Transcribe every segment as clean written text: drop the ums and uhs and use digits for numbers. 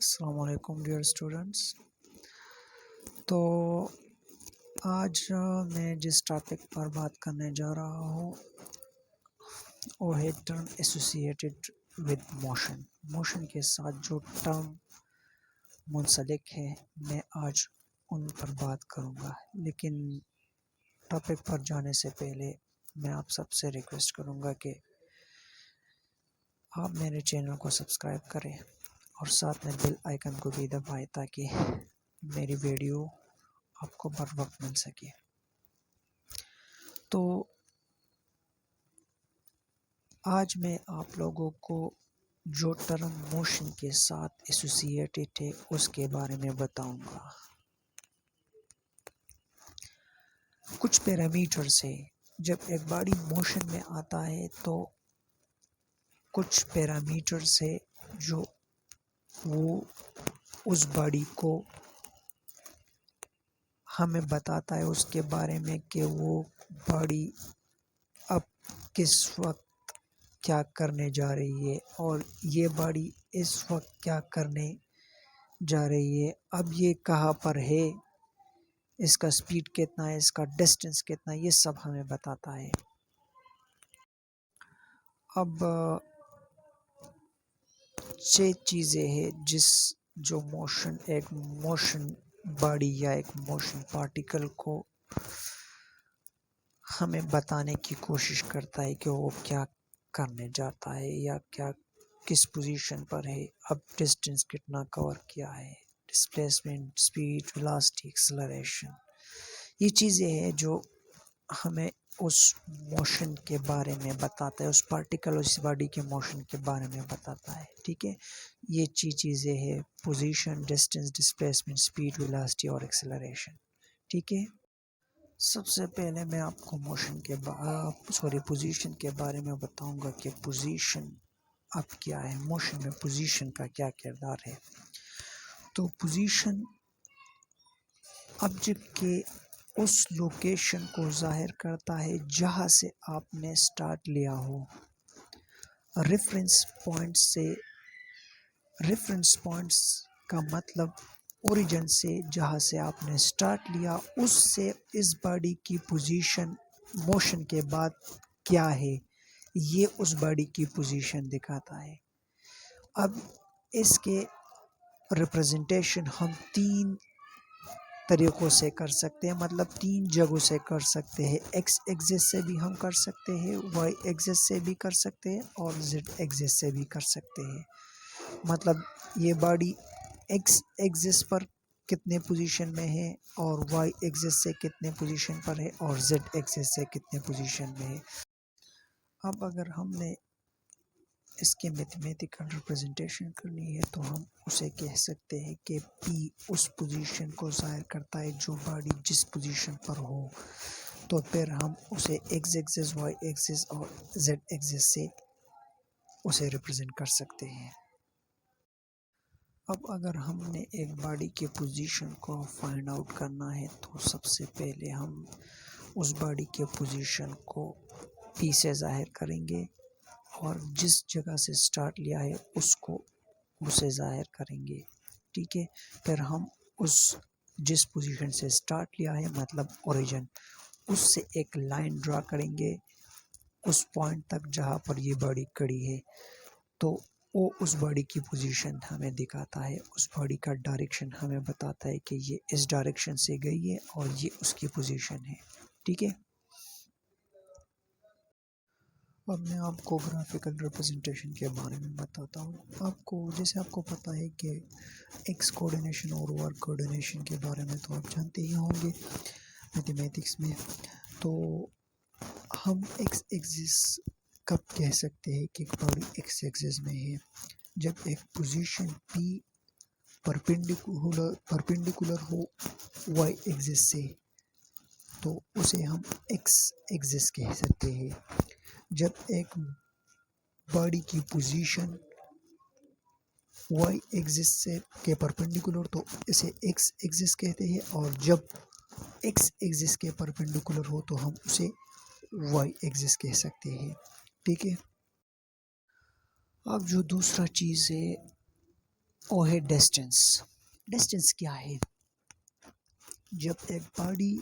السلام علیکم dear students. تو آج میں جس ٹاپک پر بات کرنے جا رہا ہوں وہ ہے ٹرم ایسوسیٹڈ ود موشن کے ساتھ جو ٹرم منسلک ہے میں آج ان پر بات کروں گا. لیکن ٹاپک پر جانے سے پہلے میں آپ سب سے ریکویسٹ کروں گا کہ آپ میرے چینل کو سبسکرائب کریں اور ساتھ میں بیل آئیکن کو بھی دبائیں تاکہ میری ویڈیو آپ کو بر وقت مل سکے. تو آج میں آپ لوگوں کو جو ٹرم موشن کے ساتھ ایسوسیٹڈ ہے اس کے بارے میں بتاؤں گا. کچھ پیرامیٹرز ہے. جب ایک باڈی موشن میں آتا ہے تو کچھ پیرامیٹرز ہے جو وہ اس باڈی کو ہمیں بتاتا ہے اس کے بارے میں کہ وہ باڈی اب کس وقت کیا کرنے جا رہی ہے اور یہ باڈی اس وقت کیا کرنے جا رہی ہے. اب یہ کہاں پر ہے، اس کا سپیڈ کتنا ہے، اس کا ڈسٹنس کتنا ہے، یہ سب ہمیں بتاتا ہے. اب 6 چیزیں ہیں جو ایک موشن باڈی یا ایک موشن پارٹیکل کو ہمیں بتانے کی کوشش کرتا ہے کہ وہ کیا کرنے جاتا ہے یا کس پوزیشن پر ہے. اب ڈسٹنس کتنا کور کیا ہے، ڈسپلیسمنٹ، سپیڈ، ویلاسٹی، ایکسلریشن، یہ چیزیں ہیں جو ہمیں اس موشن کے بارے میں بتاتا ہے، اس پارٹیکل اس باڈی کے موشن کے بارے میں بتاتا ہے. ٹھیک ہے، یہ چیزیں ہیں position, distance, displacement, speed, velocity اور ایکسلریشن. ٹھیک ہے، سب سے پہلے میں آپ کو پوزیشن کے بارے میں بتاؤں گا کہ پوزیشن اب کیا ہے، موشن میں پوزیشن کا کیا کردار ہے. تو پوزیشن آبجیکٹ کے اس لوکیشن کو ظاہر کرتا ہے جہاں سے آپ نے سٹارٹ لیا ہو. ریفرنس پوائنٹس کا مطلب اوریجن سے، جہاں سے آپ نے سٹارٹ لیا اس سے اس باڈی کی پوزیشن موشن کے بعد کیا ہے، یہ اس باڈی کی پوزیشن دکھاتا ہے. اب اس کے ریپرزنٹیشن ہم 3 طریقوں سے کر سکتے ہیں، مطلب 3 جگہوں سے کر سکتے ہیں. ایکس ایکسس سے بھی ہم کر سکتے ہیں، وائی ایکسس سے بھی کر سکتے ہیں اور زیڈ ایکسس سے بھی کر سکتے ہیں. مطلب یہ باڈی ایکس ایکسس پر کتنے پوزیشن میں ہے اور وائی ایکسس سے کتنے پوزیشن پر ہے اور زیڈ ایکسس سے کتنے پوزیشن میں ہے. اب اگر ہم نے اس کے میتھمیٹیکل ریپرزنٹیشن کرنی ہے تو ہم اسے کہہ سکتے ہیں کہ پی اس پوزیشن کو ظاہر کرتا ہے جو باڈی جس پوزیشن پر ہو. تو پھر ہم اسے ایکس ایکسس، وائی ایکسس اور زیڈ ایکسس سے اسے ریپرزنٹ کر سکتے ہیں. اب اگر ہم نے ایک باڈی کے پوزیشن کو فائنڈ آؤٹ کرنا ہے تو سب سے پہلے ہم اس باڈی کے پوزیشن کو پی سے ظاہر کریں گے اور جس جگہ سے سٹارٹ لیا ہے اسے ظاہر کریں گے. ٹھیک ہے، پھر ہم جس پوزیشن سے سٹارٹ لیا ہے مطلب اوریجن، اس سے ایک لائن ڈرا کریں گے اس پوائنٹ تک جہاں پر یہ باڈی کھڑی ہے. تو وہ اس باڈی کی پوزیشن ہمیں دکھاتا ہے، اس باڈی کا ڈائریکشن ہمیں بتاتا ہے کہ یہ اس ڈائریکشن سے گئی ہے اور یہ اس کی پوزیشن ہے. ٹھیک ہے، اب میں آپ کو گرافیکل ریپرزنٹیشن کے بارے میں بتاتا ہوں. جیسے آپ کو پتہ ہے کہ ایکس کوآرڈینیشن اور وائی کوآرڈینیشن کے بارے میں تو آپ جانتے ہی ہوں گے میتھمیٹکس میں. تو ہم ایکس ایکسس کب کہہ سکتے ہیں کہ باڈی ایکس ایکسس میں ہے، جب ایک پوزیشن پی پرپینڈیکولر ہو وائی ایکسس سے، تو اسے ہم ایکس ایکسس کہہ سکتے ہیں. جب ایک باڈی کی پوزیشن وائی ایکسس کے پرپینڈیکولر تو اسے ایکس ایکسس کہتے ہیں، اور جب ایکس ایکسس کے پرپینڈیکولر ہو تو ہم اسے وائی ایکسس کہہ سکتے ہیں. ٹھیک ہے، اب جو دوسرا چیز ہے وہ ہے ڈسٹینس. ڈسٹینس کیا ہے؟ جب ایک باڈی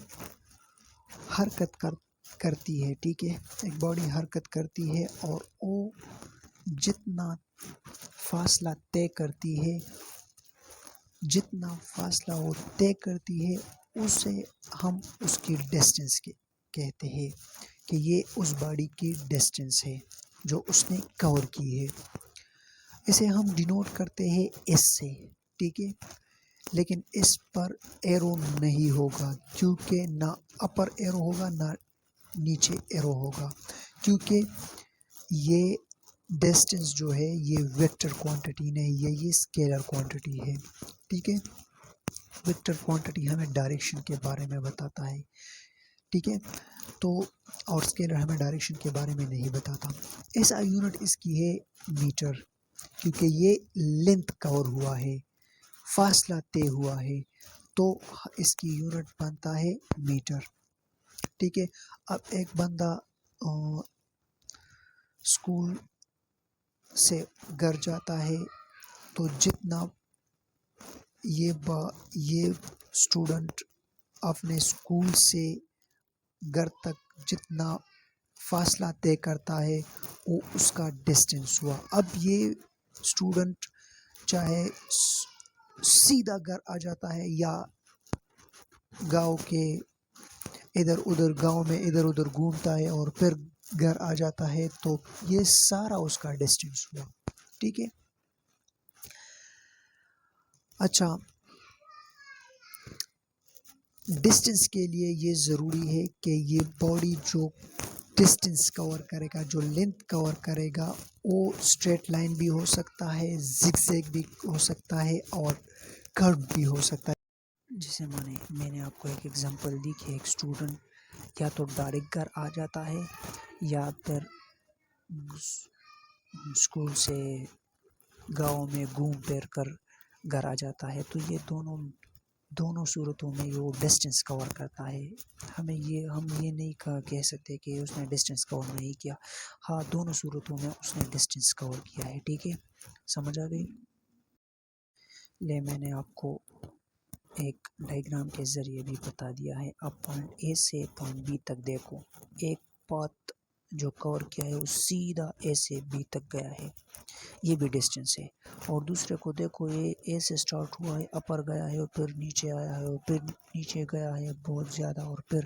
حرکت کرتی ہے، ٹھیک ہے، ایک باڈی حرکت کرتی ہے اور وہ جتنا فاصلہ طے کرتی ہے، وہ طے کرتی ہے، اسے ہم اس کی ڈسٹینس کہتے ہیں کہ یہ اس باڈی کی ڈسٹینس ہے جو اس نے کور کی ہے. اسے ہم ڈینوٹ کرتے ہیں اس سے، ٹھیک ہے، لیکن اس پر ایرو نہیں ہوگا کیونکہ نہ اپر ایرو ہوگا نہ نیچے ایرو ہوگا، کیونکہ یہ ڈسٹینس جو ہے یہ ویکٹر کوانٹٹی نہیں ہے، یہ اسکیلر کوانٹٹی ہے، ٹھیک ہے. ویکٹر کوانٹٹی ہمیں ڈائریکشن کے بارے میں بتاتا ہے، ٹھیک ہے، تو اور اسکیلر ہمیں ڈائریکشن کے بارے میں نہیں بتاتا. ایسا یونٹ اس کی ہے میٹر، کیونکہ یہ لینتھ کور ہوا ہے، فاصلہ طے ہوا ہے، تو اس کی یونٹ بنتا ہے میٹر، ٹھیک ہے. اب ایک بندہ اسکول سے گھر جاتا ہے تو جتنا یہ اسٹوڈنٹ اپنے اسکول سے گھر تک جتنا فاصلہ طے کرتا ہے وہ اس کا ڈسٹینس ہوا. اب یہ اسٹوڈنٹ چاہے سیدھا گھر آ جاتا ہے یا گاؤں میں ادھر ادھر گھومتا ہے اور پھر گھر آ جاتا ہے، تو یہ سارا اس کا ڈسٹینس ہوا، ٹھیک ہے. اچھا، ڈسٹینس کے لیے یہ ضروری ہے کہ یہ باڈی جو ڈسٹینس کور کرے گا، جو لینتھ کور کرے گا، وہ اسٹریٹ لائن بھی ہو سکتا ہے، زگ زیگ بھی ہو سکتا ہے اور کرو بھی ہو سکتا ہے. جیسے میں نے آپ کو ایک ایگزامپل دی کہ ایک اسٹوڈنٹ یا تو ڈائریکٹ گھر آ جاتا ہے یا پھر اسکول سے گاؤں میں گھوم پھر کر گھر آ جاتا ہے، تو یہ دونوں صورتوں میں وہ ڈسٹینس کور کرتا ہے. ہم یہ نہیں کہہ سکتے کہ اس نے ڈسٹینس کور نہیں کیا. ہاں، دونوں صورتوں میں اس نے ڈسٹینس کور کیا ہے، ٹھیک ہے، سمجھ آ گئی. میں نے آپ کو ایک ڈائیگرام کے ذریعے بھی بتا دیا ہے. اب پوائنٹ اے سے پوائنٹ بی تک دیکھو، ایک پاتھ جو کور کیا ہے وہ سیدھا اے سے بی تک گیا ہے، یہ بھی ڈسٹینس ہے. اور دوسرے کو دیکھو، یہ اے سے سٹارٹ ہوا ہے، اپر گیا ہے اور پھر نیچے آیا ہے اور پھر نیچے گیا ہے بہت زیادہ اور پھر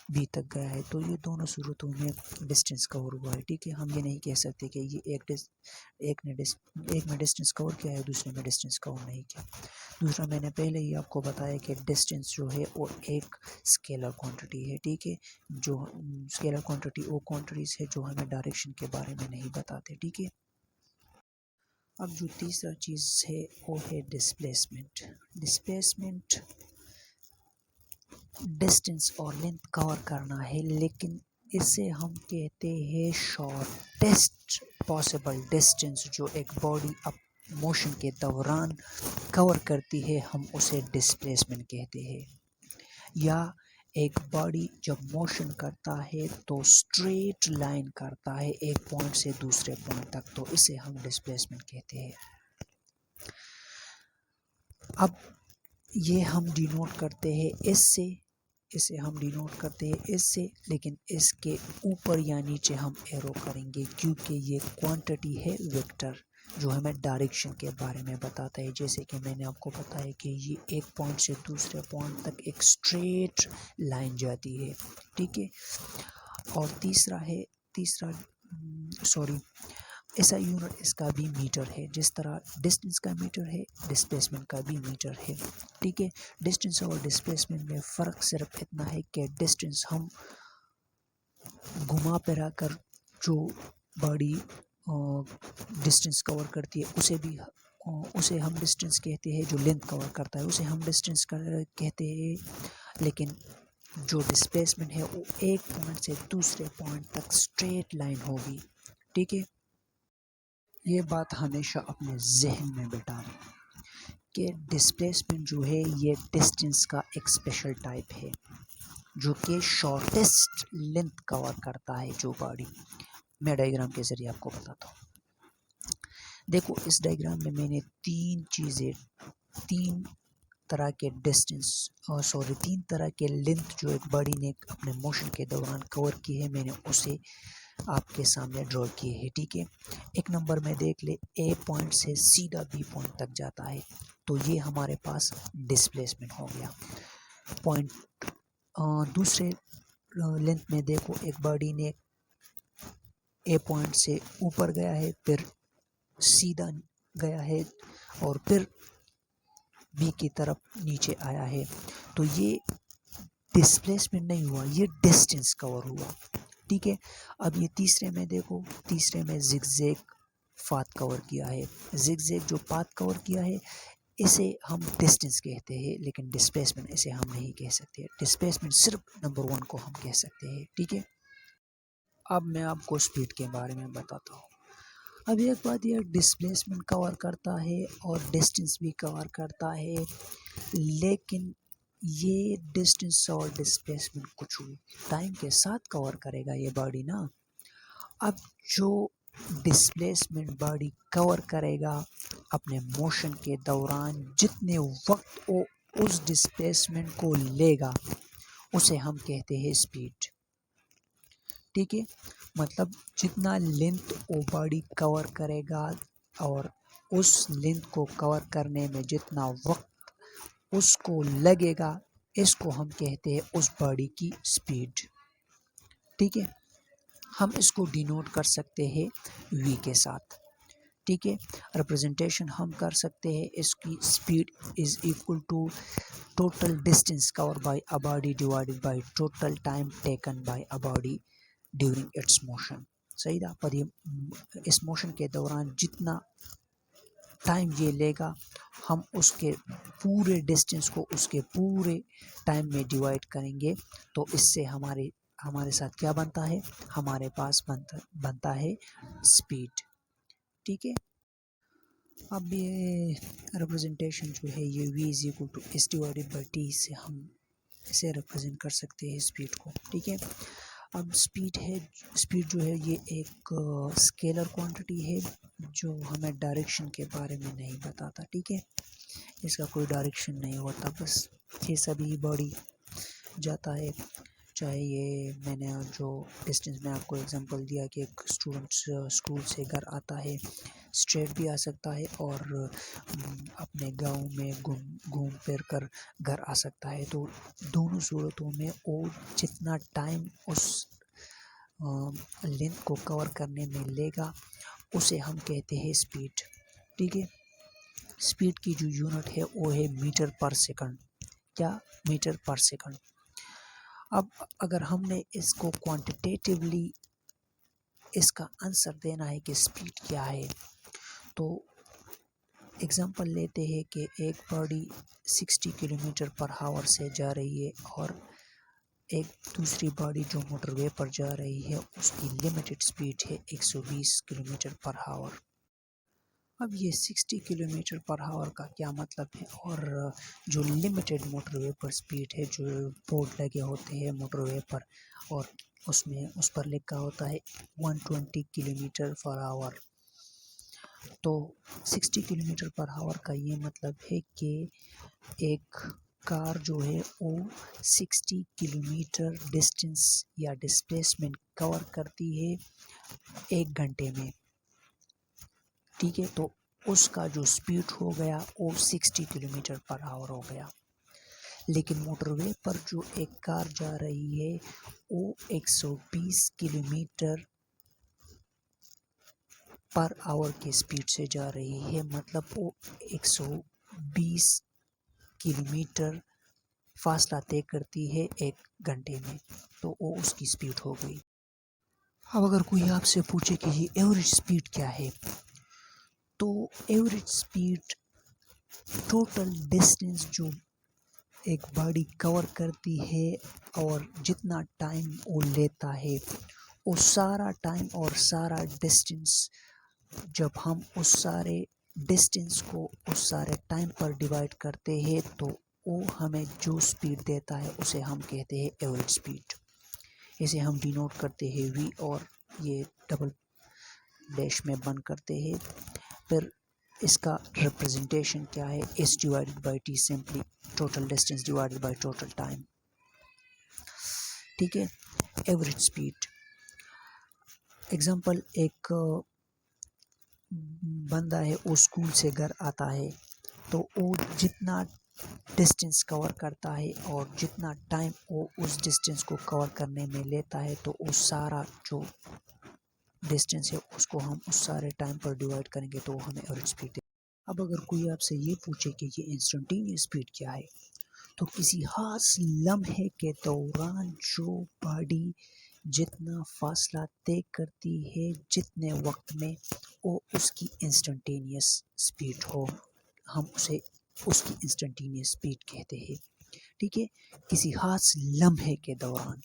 بی تک گیا ہے، تو یہ دونوں صورتوں میں ڈسٹینس کور ہوا ہے، ٹھیک ہے. ہم یہ نہیں کہہ سکتے کہ یہ ایک میں ڈسٹینس کور کیا ہے دوسرے میں ڈسٹینس کور نہیں کیا. دوسرا، میں نے پہلے ہی آپ کو بتایا کہ ڈسٹینس جو ہے وہ ایک اسکیلر کوانٹٹی ہے، ٹھیک ہے. جو اسکیلر کوانٹٹی وہ کوانٹٹیز ہے جو ہمیں ڈائریکشن کے بارے میں نہیں بتاتے، ٹھیک ہے. اب جو تیسرا چیز ہے وہ ہے ڈسپلیسمنٹ. ڈسپلیسمنٹ ڈسٹینس اور لینتھ کور کرنا ہے، لیکن اسے ہم کہتے ہیں شارٹیسٹ پاسبل ڈسٹینس. جو ایک باڈی اپ موشن کے دوران کور کرتی ہے، ہم اسے ڈسپلیسمنٹ کہتے ہیں. یا ایک باڈی جب موشن کرتا ہے تو اسٹریٹ لائن کرتا ہے ایک پوائنٹ سے دوسرے پوائنٹ تک، تو اسے ہم ڈسپلیسمنٹ کہتے ہیں. اب یہ ہم ڈینوٹ کرتے ہیں اسے ہم ڈینوٹ کرتے ہیں اس سے، لیکن اس کے اوپر یا نیچے ہم ایرو کریں گے کیونکہ یہ کوانٹٹی ہے ویکٹر جو ہمیں ڈائریکشن کے بارے میں بتاتا ہے. جیسے کہ میں نے آپ کو بتایا کہ یہ ایک پوائنٹ سے دوسرے پوائنٹ تک ایک اسٹریٹ لائن جاتی ہے، ٹھیک ہے. اور ایسا یونٹ اس کا بھی میٹر ہے، جس طرح ڈسٹینس کا میٹر ہے ڈسپلیسمنٹ کا بھی میٹر ہے، ٹھیک ہے. ڈسٹینس اور ڈسپلیسمنٹ میں فرق صرف اتنا ہے کہ ڈسٹینس ہم گھما پھرا کر جو باڈی ڈسٹینس کور کرتی ہے اسے ہم ڈسٹینس کہتے ہیں. جو لینتھ کور کرتا ہے اسے ہم ڈسٹینس کہتے ہیں، لیکن جو ڈسپلیسمنٹ ہے وہ ایک پوائنٹ سے دوسرے پوائنٹ تک اسٹریٹ لائن ہوگی، ٹھیک ہے. یہ بات ہمیشہ اپنے ذہن میں بٹھا لیں کہ ڈسپلیسمنٹ جو ہے یہ ڈسٹینس کا ایک اسپیشل ٹائپ ہے جو کہ شارٹیسٹ لینتھ کور کرتا ہے جو باڈی. میں ڈائیگرام کے ذریعے آپ کو بتاتا ہوں. دیکھو اس ڈائیگرام میں میں نے تین طرح کے ڈسٹینس تین طرح کے لینتھ جو ایک باڈی نے اپنے موشن کے دوران کور کی ہے، میں نے اسے آپ کے سامنے ڈرا کیے ہے، ٹھیک ہے۔ ایک نمبر میں دیکھ لے اے پوائنٹ سے سیدھا بی پوائنٹ تک جاتا ہے، تو یہ ہمارے پاس ڈسپلیسمنٹ ہو گیا پوائنٹ۔ دوسرے لینتھ میں دیکھو ایک باڈی نے اے پوائنٹ سے اوپر گیا ہے، پھر سیدھا گیا ہے اور پھر بی کی طرف نیچے آیا ہے، تو یہ ڈسپلیسمنٹ نہیں ہوا، یہ ڈسٹینس کور ہوا، ٹھیک ہے۔ اب یہ تیسرے میں دیکھو، تیسرے میں زگ زیگ پاتھ کور کیا ہے، زگ زیگ جو پاتھ کور کیا ہے اسے ہم ڈسٹینس کہتے ہیں، لیکن ڈسپلیسمنٹ اسے ہم نہیں کہہ سکتے، ڈسپلیسمنٹ صرف نمبر 1 کو ہم کہہ سکتے ہیں، ٹھیک ہے۔ اب میں آپ کو سپیڈ کے بارے میں بتاتا ہوں۔ اب ایک بات یہ ڈسپلیسمنٹ کور کرتا ہے اور ڈسٹینس بھی کور کرتا ہے، لیکن یہ ڈسٹینس اور ڈسپلیسمنٹ کچھ ٹائم کے ساتھ کور کرے گا یہ باڈی نا۔ اب جو ڈسپلیسمنٹ باڈی کور کرے گا اپنے موشن کے دوران، جتنے وقت وہ اس ڈسپلیسمنٹ کو لے گا اسے ہم کہتے ہیں سپیڈ، ٹھیک ہے۔ مطلب جتنا لینتھ وہ باڈی کور کرے گا اور اس لینتھ کو کور کرنے میں جتنا وقت اس کو لگے گا، اس کو ہم کہتے ہیں اس باڈی کی سپیڈ، ٹھیک ہے۔ ہم اس کو ڈینوٹ کر سکتے ہیں وی کے ساتھ، ٹھیک ہے۔ ریپرزنٹیشن ہم کر سکتے ہیں اس کی speed is equal to total distance cover by a body divided by total time taken by a body during its motion, صحیح تھا۔ پر یہ اس موشن کے دوران جتنا ٹائم یہ لے گا، ہم اس کے پورے ڈسٹینس کو اس کے پورے ٹائم میں ڈیوائڈ کریں گے، تو اس سے ہمارے ساتھ کیا بنتا ہے، ہمارے پاس بنتا ہے سپیڈ، ٹھیک ہے۔ اب یہ ریپرزنٹیشن جو ہے یہ v is equal to s divided by t سے ہم اسے ریپرزینٹ کر سکتے ہیں سپیڈ کو، ٹھیک ہے۔ اب سپیڈ جو ہے یہ ایک اسکیلر کوانٹٹی ہے جو ہمیں ڈائریکشن کے بارے میں نہیں بتاتا، ٹھیک ہے۔ اس کا کوئی ڈائریکشن نہیں ہوتا، بس یہ سبھی باڈی جاتا ہے، چاہے یہ میں نے جو ڈسٹینس میں آپ کو اگزامپل دیا کہ ایک اسٹوڈنٹ اسکول سے گھر آتا ہے، اسٹریٹ بھی آ سکتا ہے اور اپنے گاؤں میں گھوم پھر کر گھر آ سکتا ہے، تو دونوں صورتوں میں وہ جتنا ٹائم اس لینتھ کو کور کرنے میں لے گا اسے ہم کہتے ہیں سپیڈ، ٹھیک ہے۔ سپیڈ کی جو یونٹ ہے وہ ہے میٹر پر سیکنڈ، کیا میٹر پر سیکنڈ۔ اب اگر ہم نے اس کو کوانٹیٹیولی اس کا آنسر دینا ہے کہ سپیڈ کیا ہے، تو اگزامپل لیتے ہیں کہ ایک باڈی 60 کلومیٹر پر ہاور سے جا رہی ہے اور ایک دوسری باڈی جو موٹر وے پر جا رہی ہے اس کی لمیٹڈ سپیڈ ہے 120 کلومیٹر پر ہاور۔ اب یہ 60 کلومیٹر پر ہاور کا کیا مطلب ہے، اور جو لمیٹڈ موٹر وے پر سپیڈ ہے، جو بورڈ لگے ہوتے ہیں موٹر وے پر اور اس پر لکھا ہوتا ہے 120 کلومیٹر پر ہاور، تو 60 کلومیٹر پر ہاور کا یہ مطلب ہے کہ ایک کار جو ہے وہ 60 کلومیٹر ڈسٹینس یا ڈسپلیسمنٹ کور کرتی ہے 1 گھنٹے میں، ٹھیک ہے۔ تو اس کا جو سپیڈ ہو گیا وہ 60 کلومیٹر پر ہاور ہو گیا، لیکن موٹر وے پر جو ایک کار جا رہی ہے وہ 120 کلومیٹر پر آور کی سپیڈ سے جا رہی ہے، مطلب وہ 120 کلومیٹر فاصلہ طے کرتی ہے 1 گھنٹے میں، تو وہ اس کی سپیڈ ہو گئی۔ اب اگر کوئی آپ سے پوچھے کہ یہ ایوریج سپیڈ کیا ہے، تو ایوریج سپیڈ ٹوٹل ڈسٹینس جو ایک باڈی کور کرتی ہے اور جتنا ٹائم وہ لیتا ہے، وہ سارا ٹائم اور سارا ڈسٹینس جب ہم اس سارے ڈسٹینس کو اس سارے ٹائم پر ڈیوائڈ کرتے ہیں تو وہ ہمیں جو سپیڈ دیتا ہے اسے ہم کہتے ہیں ایوریج سپیڈ۔ اسے ہم ڈینوٹ کرتے ہیں وی اور یہ ڈبل ڈیش میں بند کرتے ہیں، پھر اس کا ریپرزنٹیشن کیا ہے؟ S divided by T, simply total distance divided by total time. ٹھیک ہے. ایوریج اسپیڈ ایگزامپل، ایک بندہ ہے، وہ اسکول سے گھر آتا ہے تو وہ جتنا ڈسٹینس کور کرتا ہے اور جتنا ٹائم وہ اس ڈسٹینس کو کور کرنے میں لیتا ہے، تو وہ سارا جو ڈسٹینس ہے اس کو ہم اس سارے ٹائم پر ڈیوائڈ کریں گے تو وہ ہمیں ایوریج اسپیڈ دے. اب اگر کوئی آپ سے یہ پوچھے کہ یہ انسٹنٹینیس اسپیڈ کیا ہے، تو کسی خاص لمحے کے دوران جو باڈی جتنا فاصلہ طے کرتی ہے جتنے وقت میں، وہ اس کی انسٹنٹینیس اسپیڈ ہو، ہم اسے اس کی انسٹنٹینیس اسپیڈ کہتے ہیں. ٹھیک ہے. کسی خاص لمحے کے دوران،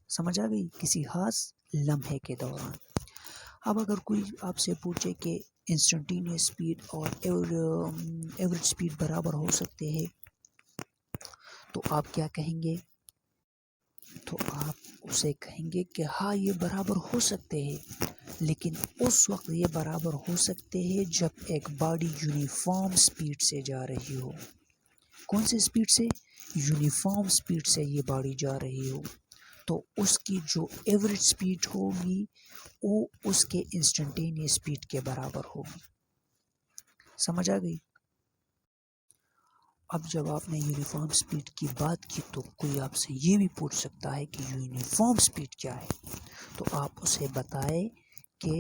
سمجھ آ گئی؟ کسی خاص لمحے کے دوران. اب اگر کوئی آپ سے پوچھے کہ انسٹنٹینیس اسپیڈ اور ایوریج اسپیڈ برابر ہو سکتے ہیں، تو آپ کیا کہیں گے؟ تو آپ اسے کہیں گے کہ ہاں یہ برابر ہو سکتے ہیں، لیکن اس وقت یہ برابر ہو سکتے ہیں جب ایک باڈی یونیفارم سپیڈ سے جا رہی ہو. کون سی سپیڈ سے؟ یونیفارم سپیڈ سے یہ باڈی جا رہی ہو، تو اس کی جو ایوریج سپیڈ ہوگی وہ اس کے انسٹنٹینیس سپیڈ کے برابر ہوگی. سمجھ آ گئی؟ اب جب آپ نے یونیفارم سپیڈ کی بات کی تو کوئی آپ سے یہ بھی پوچھ سکتا ہے کہ یونیفارم سپیڈ کیا ہے، تو آپ اسے بتائیں کہ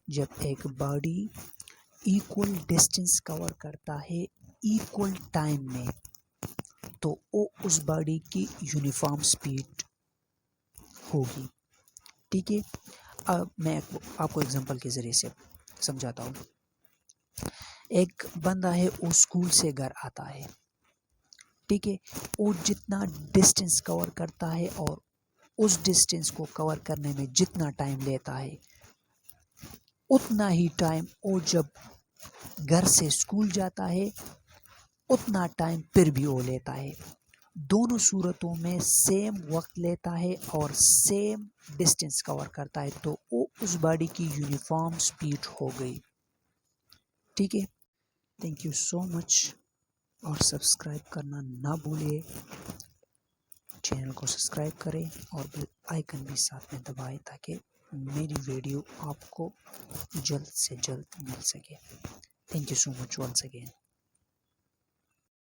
جب ایک باڈی ایکول ڈسٹینس کور کرتا ہے ایکول ٹائم میں، تو وہ اس باڈی کی یونیفارم سپیڈ ہوگی. ٹھیک ہے. اب میں آپ کو اگزامپل کے ذریعے سے سمجھاتا ہوں. ایک بندہ ہے، وہ اسکول سے گھر آتا ہے. ٹھیک ہے. وہ جتنا ڈسٹینس کور کرتا ہے اور اس ڈسٹینس کو کور کرنے میں جتنا ٹائم لیتا ہے، اتنا ہی ٹائم وہ جب گھر سے اسکول جاتا ہے اتنا ٹائم پھر بھی وہ لیتا ہے. دونوں صورتوں میں سیم وقت لیتا ہے اور سیم ڈسٹینس کور کرتا ہے، تو وہ اس باڈی کی یونیفارم سپیڈ ہو گئی. ٹھیک ہے. تھینک یو سو مچ، اور سبسکرائب کرنا نہ بھولے. چینل کو سبسکرائب کریں اور بیل آئیکن بھی ساتھ میں دبائیں تاکہ میری ویڈیو آپ کو جلد سے جلد مل سکے. Thank you so much once again.